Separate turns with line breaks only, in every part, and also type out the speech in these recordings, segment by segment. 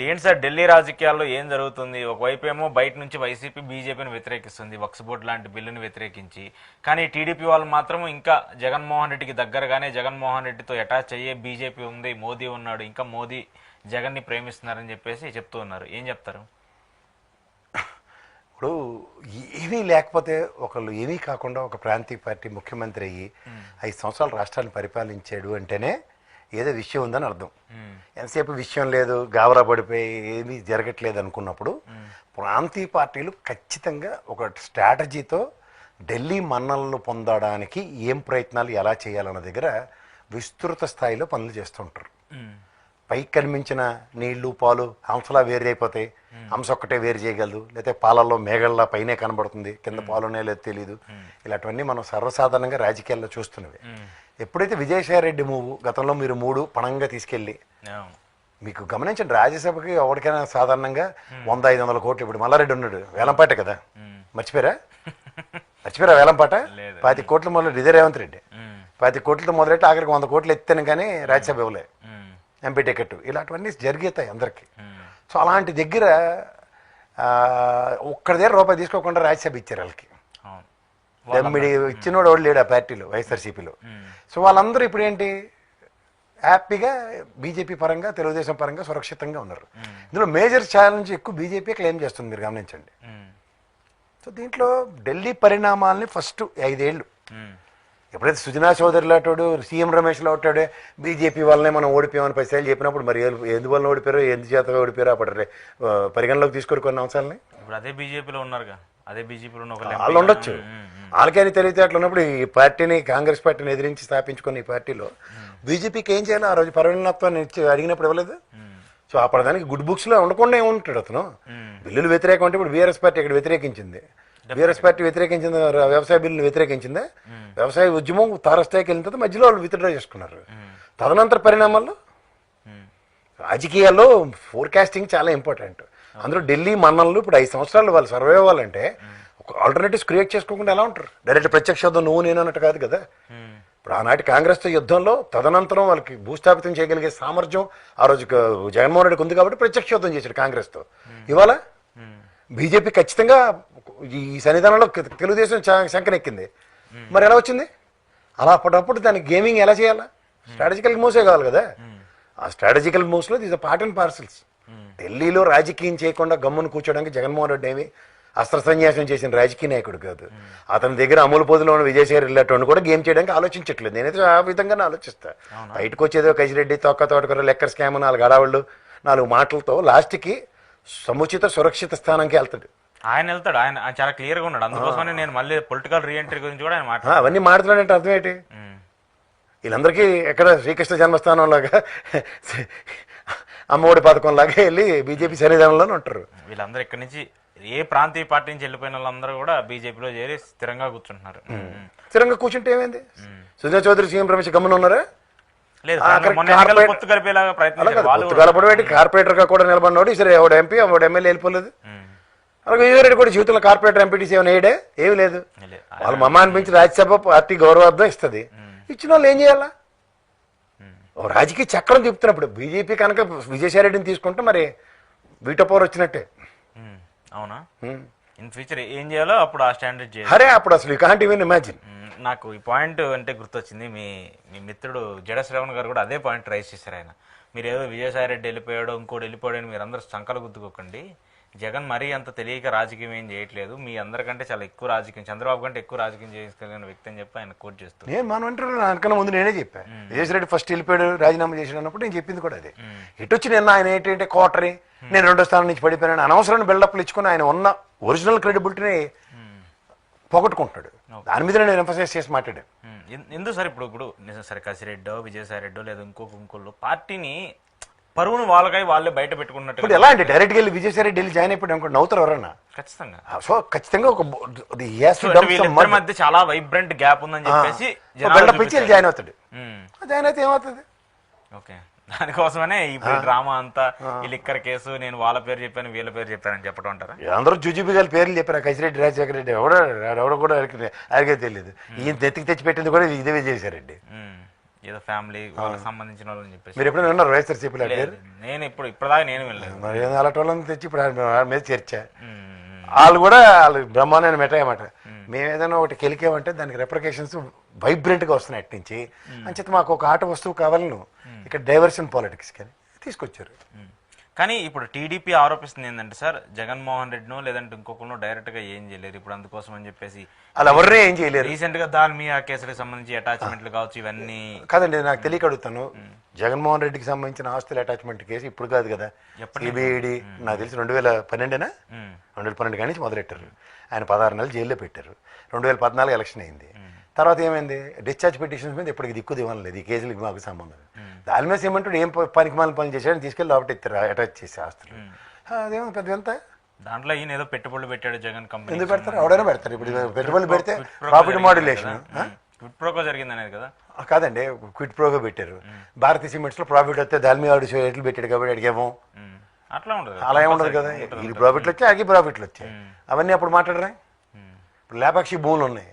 ఏంటి సార్ ఢిల్లీ రాజకీయాల్లో ఏం జరుగుతుంది? ఒకవైపు ఏమో బయట నుంచి వైసీపీ బీజేపీని వ్యతిరేకిస్తుంది, వక్స్ బోర్డు లాంటి బిల్లుని వ్యతిరేకించి. కానీ టీడీపీ వాళ్ళు మాత్రం ఇంకా జగన్మోహన్ రెడ్డికి దగ్గరగానే జగన్మోహన్ రెడ్డితో అటాచ్ అయ్యే బీజేపీ ఉంది, మోదీ ఉన్నాడు, ఇంకా మోదీ జగన్ని ప్రేమిస్తున్నారని చెప్పేసి చెప్తూ ఉన్నారు. ఏం చెప్తారు?
ఇప్పుడు ఏమీ లేకపోతే ఒకళ్ళు ఏమీ కాకుండా ఒక ప్రాంతీయ పార్టీ ముఖ్యమంత్రి అయ్యి 5 సంవత్సరాలు రాష్ట్రాన్ని పరిపాలించాడు అంటేనే ఏదో విషయం ఉందని అర్థం. ఎంతసేపు విషయం లేదు, గాబరా పడిపోయి ఏమీ జరగట్లేదు అనుకున్నప్పుడు ప్రాంతీయ పార్టీలు ఖచ్చితంగా ఒక స్ట్రాటజీతో ఢిల్లీ మన్నలను పొందడానికి ఏం ప్రయత్నాలు ఎలా చేయాలన్న దగ్గర విస్తృత స్థాయిలో పనులు చేస్తుంటారు. పైకి కనిపించిన నీళ్లు పాలు హంసలా వేరు అయిపోతాయి, హంస ఒక్కటే వేరు చేయగలదు, లేకపోతే పాలల్లో మేఘల్లా పైనే కనబడుతుంది, కింద పాలునే లేదు తెలియదు. ఇలాంటివన్నీ మనం సర్వసాధారణంగా రాజకీయాల్లో చూస్తున్నవి. ఎప్పుడైతే విజయసాయిరెడ్డి మూవ్ గతంలో మీరు 3 పణంగా తీసుకెళ్ళి, మీకు గమనించండి, రాజ్యసభకి ఎవరికైనా సాధారణంగా 100-500 కోట్లు. ఇప్పుడు మల్లారెడ్డి ఉన్నాడు, వేలంపాట కదా, మర్చిపోయారా వేలంపాట? 25 కోట్లు మొదలు ఇదే రేవంత్ రెడ్డి 25 కోట్లతో మొదలెట్టి ఆఖరికి 100 కోట్లు ఎత్తాను కానీ రాజ్యసభ ఇవ్వలే, ఎంపీ టికెట్. ఇలాంటివన్నీ జరుగుతాయి అందరికీ. సో అలాంటి దగ్గర ఒక్కడి దగ్గర రూపాయి తీసుకోకుండా రాజ్యసభ ఇచ్చారు వాళ్ళకి. ఇచ్చినోడు ఎవడు లేడు ఆ పార్టీలో, వైఎస్ఆర్సీపీలో. సో వాళ్ళందరూ ఇప్పుడు ఏంటి, హ్యాపీగా బీజేపీ పరంగా తెలుగుదేశం పరంగా సురక్షితంగా ఉన్నారు. ఇందులో మేజర్ ఛాలెంజ్ ఎక్కువ బీజేపీ క్లెయిమ్ చేస్తుంది, మీరు గమనించండి. సో దీంట్లో ఢిల్లీ పరిణామాలని ఫస్ట్ 5 ఏళ్ళు ఎప్పుడైతే సుజనా చౌదరి లాంటాడు, సీఎం రమేష్ లాంటాడు, బీజేపీ వల్లనే మనం ఓడిపోయామని 10 సార్లు చెప్పినప్పుడు మరి ఎందువల్ల ఓడిపోయారో, చేత ఓడిపోయారో అప్పుడు పరిగణలోకి తీసుకొని కొన్ని అంశాలని.
ఇప్పుడు అదే బీజేపీలో ఉన్నారుగా, అదే బీజేపీలో
వాళ్ళు ఉండొచ్చు. వాళ్ళకైనా తెలివితేటలు ఉన్నప్పుడు ఈ పార్టీని, కాంగ్రెస్ పార్టీని ఎదిరించి స్థాపించుకున్న ఈ పార్టీలో బీజేపీకి ఏం చేయాలో ఆ రోజు పరిణామత్వాన్ని అడిగినప్పుడు ఇవ్వలేదు. సో అప్పుడు దానికి గుడ్ బుక్స్లో ఉండకుండా ఏముంటాడు అతను. బిల్లులు వ్యతిరేకం అంటే ఇప్పుడు బీఆర్ఎస్ పార్టీ ఇక్కడ వ్యతిరేకించింది, బీఆర్ఎస్ పార్టీ వ్యతిరేకించింది, వ్యవసాయ బిల్లుని వ్యతిరేకించిందా? వ్యవసాయ ఉద్యమం తారస్థాయికి వెళ్ళిన తర్వాత మధ్యలో వాళ్ళు విత్డ్రా చేసుకున్నారు. తదనంతర పరిణామాల్లో రాజకీయాల్లో ఫోర్కాస్టింగ్ చాలా ఇంపార్టెంట్. అందులో ఢిల్లీ మన్నలు ఇప్పుడు 5 సంవత్సరాలు వాళ్ళు సర్వే అవ్వాలంటే ఒక ఆల్టర్నేటివ్స్ క్రియేట్ చేసుకోకుండా ఎలా ఉంటారు? డైరెక్ట్ ప్రత్యక్ష యుద్ధం నువ్వు నేను అన్నట్టు కాదు కదా. ఇప్పుడు ఆనాటి కాంగ్రెస్తో యుద్ధంలో తదనంతరం వాళ్ళకి భూస్థాపితం చేయగలిగే సామర్థ్యం ఆ రోజు జగన్మోహన్ రెడ్డికి ఉంది కాబట్టి ప్రత్యక్ష యుద్ధం చేశాడు కాంగ్రెస్తో. ఇవాళ బీజేపీ ఖచ్చితంగా ఈ సన్నిధానంలో తెలుగుదేశం శంకనెక్కింది. మరి ఎలా వచ్చింది? అలా అప్పుడప్పుడు దానికి గేమింగ్ ఎలా చేయాలా? స్ట్రాటజికల్ మూవ్సే కావాలి కదా. ఆ స్ట్రాటజికల్ మూవ్స్లో దీస్ పార్ట్ అండ్ పార్సల్స్. ఢిల్లీలో రాజకీయం చేయకుండా గమ్మును కూర్చోడానికి జగన్మోహన్ రెడ్డి ఏమి అస్త్ర సన్యాసం చేసిన రాజకీయ నాయకుడు కాదు. అతని దగ్గర అమలు పొదిలో ఉన్న విజయసాయి రెడ్డి కూడా గేమ్ చేయడానికి ఆలోచించట్లేదు. నేనైతే ఆ విధంగానే ఆలోచిస్తా. బయటకు వచ్చేదో కసిరెడ్డి, తోటకూర, లెక్కర్ స్కామ్, 4 గడావాళ్ళు, 4 మాటలతో లాస్ట్కి సముచిత సురక్షిత స్థానంకి వెళ్తాడు.
ఆయన వెళ్తాడు, ఆయన చాలా క్లియర్గా ఉన్నాడు. అందుకోసమని నేను మళ్ళీ పొలిటికల్ రీఎంట్రీ గురించి కూడా ఆయన
అవన్నీ మాట్లాడాలంటే అర్థం ఏంటి? వీళ్ళందరికీ ఎక్కడ శ్రీకృష్ణ జన్మస్థానం లాగా అమ్మఒడి పథకం లాగా వెళ్ళి బీజేపీ సన్నిధానంలోనే ఉంటారు.
వీళ్ళందరూ ఇక్కడి నుంచి ఏ ప్రాంతీయ పార్టీ నుంచి వెళ్ళిపోయిన వాళ్ళందరూ కూడా బీజేపీలో చేరి స్థిరంగా కూర్చుంటున్నారు.
స్థిరంగా కూర్చుంటే ఏమైంది? సుజనా చౌదరి, సీఎం రమేష్ గమనం ఉన్నారా?
లేదు,
కలపడబెట్టి కార్పొరేటర్ గా కూడా నిలబడినోడు సరే, ఎవడు ఎంపీ ఎవడు ఎమ్మెల్యే వెళ్ళిపోలేదు. అలాగే విజయరెడ్డి కూడా జీవితంలో కార్పొరేటర్, ఎంపీటీసీ ఏమైనా వేయడే? ఏమి లేదు. వాళ్ళు మమ్మ అనిపించి రాజ్యసభ పార్టీ గౌరవార్థం ఇస్తుంది. ఇచ్చిన వాళ్ళు ఏం చేయాలా? రాజకీయ చక్రం చెప్తున్నప్పుడు బీజేపీ కనుక విజయసాయి రెడ్డిని తీసుకుంటే మరి వీటో పవర్ వచ్చినట్టే.
అవునా? ఇన్ ఫ్యూచర్ ఏం చేయాలో అప్పుడు ఆ స్టాండర్డ్ చేయాలి.
అరే అప్పుడు అసలు యూ కాంట్ ఈవెన్ ఇమాజిన్.
నాకు ఈ పాయింట్ అంటే గుర్తొచ్చింది, మీ మిత్రుడు జడ శ్రవణ్ గారు కూడా అదే పాయింట్ రైజ్ చేశారు. ఆయన మీరు ఏదో విజయసాయి రెడ్డి వెళ్ళిపోయాడు, ఇంకోటి వెళ్ళిపోయాడు అని మీరు అందరూ సంకలు గుద్దుకోకండి. జగన్ మరీ అంత తెలియక రాజకీయం ఏం చేయట్లేదు, మీ అందరికంటే చాలా ఎక్కువ రాజకీయం, చంద్రబాబు కంటే ఎక్కువ రాజకీయం చేయగలిగిన వ్యక్తి అని చెప్పి ఆయన కోట్ చేస్తూ.
నేను మన అంటకన్నా ముందు నేనే చెప్పాను, విజయసాయి రెడ్డి ఫస్ట్ వెళ్ళిపోయాడు, రాజీనామా చేసాడు అన్నప్పుడు నేను చెప్పింది కూడా అదే. ఇటు వచ్చి నిన్న ఆయన ఏంటంటే కోటరీ, నేను 2వ స్థానం నుంచి పడిపోయాను అనవసరమైన బిల్డప్లు ఇచ్చుకుని ఆయన ఉన్న ఒరిజినల్ క్రెడిబిలిటీని పోగొట్టుకుంటాడు. దాని మీద నేను ఎంఫసైజ్ చేసి మాట్లాడాను.
ఎందుకు సార్ ఇప్పుడు సరే కసిరెడ్డో, విజయసాయి రెడ్డో లేదా ఇంకోళ్ళు పార్టీని పరువును వాళ్ళే బయట పెట్టుకున్నట్టు.
ఇప్పుడు ఎలా అంటే డైరెక్ట్గా వెళ్ళి విజయసాయి రెడ్డి వెళ్ళి జాయిన్ అయిపోయాడు అనుకో, నవ్వుతారు ఎవరన్నా.
ఖచ్చితంగా.
సో ఖచ్చితంగా ఒక
మధ్య చాలా వైబ్రెంట్ గ్యాప్ ఉందని చెప్పేసి
జాయిన్ అవుతాడు. జాయిన్ అయితే ఏమవుతుంది?
ఓకే, దానికోసమనే ఇప్పుడు డ్రామా అంతా ఈ లిక్కర్ కేసు, నేను వాళ్ళ పేరు చెప్పాను వీళ్ళ పేరు చెప్పానని చెప్పడం అంటారా?
అందరూ జుజుబి గారి పేర్లు చెప్పారు, కసిరెడ్డి, రాజశేఖర రెడ్డి, ఎవడో కూడా అడిగే తెలియదు. ఈయన తెచ్చి పెట్టింది కూడా ఇదే విజయసాయి రెడ్డి.
ఏదో ఫ్యామిలీ వాళ్ళకి సంబంధించిన వాళ్ళని చెప్పేసి.
మీరు ఎప్పుడైనా విన్నారు వైఎస్ఆర్సీపీలో పేరు?
నేను ఇప్పటిదాకా నేను వెళ్ళలేదు.
మరి అలాంటి వాళ్ళని తెచ్చి ఇప్పుడు వాళ్ళ మీద చర్చ. వాళ్ళు కూడా వాళ్ళు బ్రహ్మాండమైన మెటాయమాట. మేము ఏదైనా ఒకటి కెలికేమంటే దానికి రెప్రికేషన్స్ వైబ్రెంట్గా వస్తున్నాయి అటు నుంచి. అంచేత మాకు ఒక ఆట వస్తువు కావాలను ఇక్కడ డైవర్షన్ పాలిటిక్స్ కానీ తీసుకొచ్చారు.
కానీ ఇప్పుడు టీడీపీ ఆరోపిస్తుంది ఏంటంటే సార్, జగన్మోహన్ రెడ్డినో లేదంటే ఇంకొకరినో డైరెక్ట్ గా ఏం చేయలేరు ఇప్పుడు అందుకోసం అని చెప్పేసి.
అలా ఎవరినే ఏం చేయలేరు.
రీసెంట్ గా దాల్మియా కేసులకు సంబంధించి అటాచ్మెంట్లు కావచ్చు ఇవన్నీ.
కాదండి, నాకు తెలియక అడుగుతాను. జగన్మోహన్ రెడ్డికి సంబంధించిన ఆస్తుల అటాచ్మెంట్ కేసు ఇప్పుడు కాదు కదా, సిబిఐడి నాకు తెలిసి 2012 2012 కానీ మొదలెట్టారు. ఆయన 16 నెలలు జైల్లో పెట్టారు. 2014 ఎలక్షన్ అయింది. తర్వాత ఏమైంది, డిశ్చార్జ్ పిటిషన్స్ మీద ఇప్పటికి దిక్కు దివ్వలేదు. ఈ కేసులకి మాకు సంబంధం. దాని మీద ఏమంటాడు, ఏం పనికి మాలిన పని చేశాడని తీసుకెళ్ళి లోపల ఇస్తారు అటాచ్ చేసి ఆస్తులు. అదేమో పెద్ద ఎంత
దాంట్లో ఈయన ఏదో పెట్టుబడులు పెట్టాడు జగన్ కంపెనీ.
ఎందుకు పెడతారు? ఎవడైనా పెడతారు. ఇప్పుడు పెట్టుబడులు పెడితే ప్రాఫిట్ మాడ్యులేషన్
క్విట్ ప్రోకో జరిగింది అనేది కదా.
కాదండి, క్విట్ ప్రోగా పెట్టారు. భారతీయ సిమెంట్స్ లో ప్రాఫిట్ వస్తే దాల్మియా ఆడు ఎట్లు పెట్టాడు కాబట్టి అడిగేమో.
అట్లా ఉండదు,
అలా ఏముండదు కదా. ఈ ప్రాఫిట్లు వచ్చాయి, అగి ప్రాఫిట్లు వచ్చాయి. అవన్నీ అప్పుడు మాట్లాడరా. ఇప్పుడు లేపాక్షి భూములు ఉన్నాయి,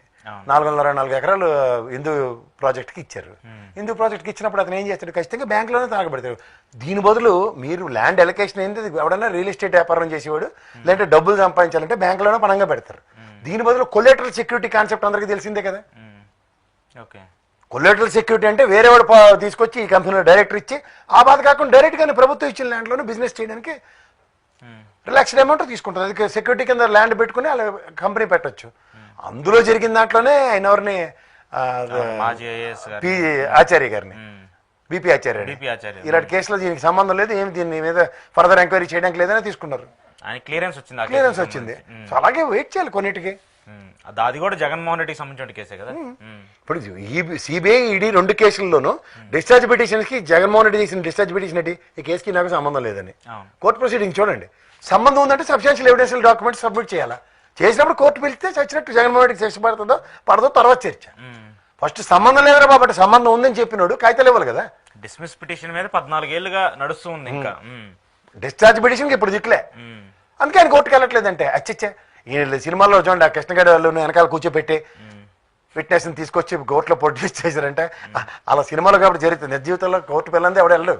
404 ఎకరాలు హిందూ ప్రాజెక్ట్కి ఇచ్చారు. హిందూ ప్రాజెక్ట్కి ఇచ్చినప్పుడు అతను ఏం చేస్తాడు, ఖచ్చితంగా బ్యాంకులోనే తాగబెడతాడు. దీని బదులు మీరు ల్యాండ్ ఎలకేషన్ ఏంటి, ఎవడన్నా రియల్ ఎస్టేట్ వ్యాపారం చేసేవాడు లేదంటే డబ్బులు సంపాదించాలంటే బ్యాంకులోనే పణంగా పెడతారు. దీని బదులు కొలేటరల్ సెక్యూరిటీ కాన్సెప్ట్ అందరికీ తెలిసిందే కదా.
ఓకే,
కొలేటరల్ సెక్యూరిటీ అంటే వేరేవాడు తీసుకొచ్చి ఈ కంపెనీలో డైరెక్టర్ ఇచ్చి ఆ బాధ కాకుండా డైరెక్ట్గానే ప్రభుత్వం ఇచ్చిన ల్యాండ్లోనే బిజినెస్ చేయడానికి రిలాక్స్డ్ అమౌంట్ తీసుకుంటుంది. అది సెక్యూరిటీ కింద ల్యాండ్ పెట్టుకుని అలా కంపెనీ పెట్టచ్చు. అందులో జరిగిన దాంట్లోనే ఆయన ఎవరిని పి ఆచార్య గారిని, బీపీ ఆచార్య ఇలాంటి కేసులో దీనికి సంబంధం లేదు, ఏమి దీని మీద ఫర్దర్ ఎంక్వైరీ చేయడానికి లేదని తీసుకున్నారు.
క్లియరెన్స్ వచ్చింది.
క్లియరెన్స్ వచ్చింది. సో అలాగే వెయిట్ చేయాలి కొన్నిటికి.
అది కూడా జగన్మోహన్ రెడ్డికి సంబంధించిన కేసే కదా.
ఇప్పుడు సిబిఐ ఈడీ 2 కేసుల్లోనూ డిశ్చార్జ్ పిటిషన్స్ కి జగన్మోహన్ రెడ్డి చేసిన డిశ్చార్జ్ పిటిషన్ ఏంటి, ఈ కేసుకి నాకు సంబంధం లేదని కోర్టు ప్రొసీడింగ్ చూడండి. సంబంధం ఉందంటే సబ్స్టాన్షియల్ ఎవిడెన్షియల్ డాక్యుమెంట్స్ సబ్మిట్ చేయాలా. చేసినప్పుడు కోర్టు పిలిస్తే చచ్చినట్టు జగన్మోహన్ రెడ్డికి శిక్ష పడదో తర్వాత చర్చ. ఫస్ట్ సంబంధం లేదురా బాబు అంటే సంబంధం ఉందని చెప్పినాడు కాగితాలు ఇవ్వాలి కదా.
డిస్మిస్ పిటిషన్ మీద 14 ఏళ్ళుగా నడుస్తూ ఉంది. ఇంకా
డిశ్చార్జ్ పిటిషన్ ఇప్పుడు దిక్కులే, అందుకే ఆయన కోర్టుకు వెళ్ళట్లేదంటే. అచ్చచ్చే ఈ సినిమాల్లో చూడండి, ఆ కృష్ణగడ్డ వాళ్ళు వెనకాల కూర్చోపెట్టి ఫిట్నెస్ తీసుకొచ్చి కోర్టులో ప్రొడ్యూస్ చేశారంటే అలా సినిమాలో కాబట్టి జరుగుతుంది. నిజ జీవితంలో కోర్టుకు వెళ్ళందే ఎవడ వెళ్ళడు.